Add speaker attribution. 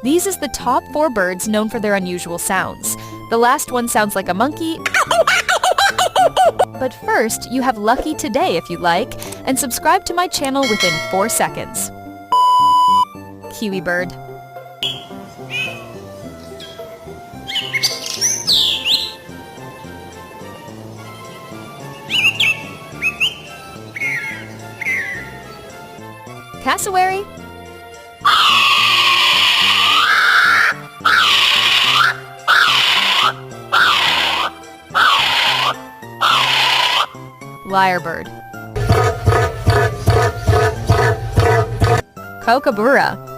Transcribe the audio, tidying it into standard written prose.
Speaker 1: These is the top 4 birds known for their unusual sounds. The last one sounds like a monkey. But first, you have Lucky Today if you'd like, and subscribe to my channel within 4 seconds. Kiwi bird. Cassowary. Lyrebird. Kookaburra.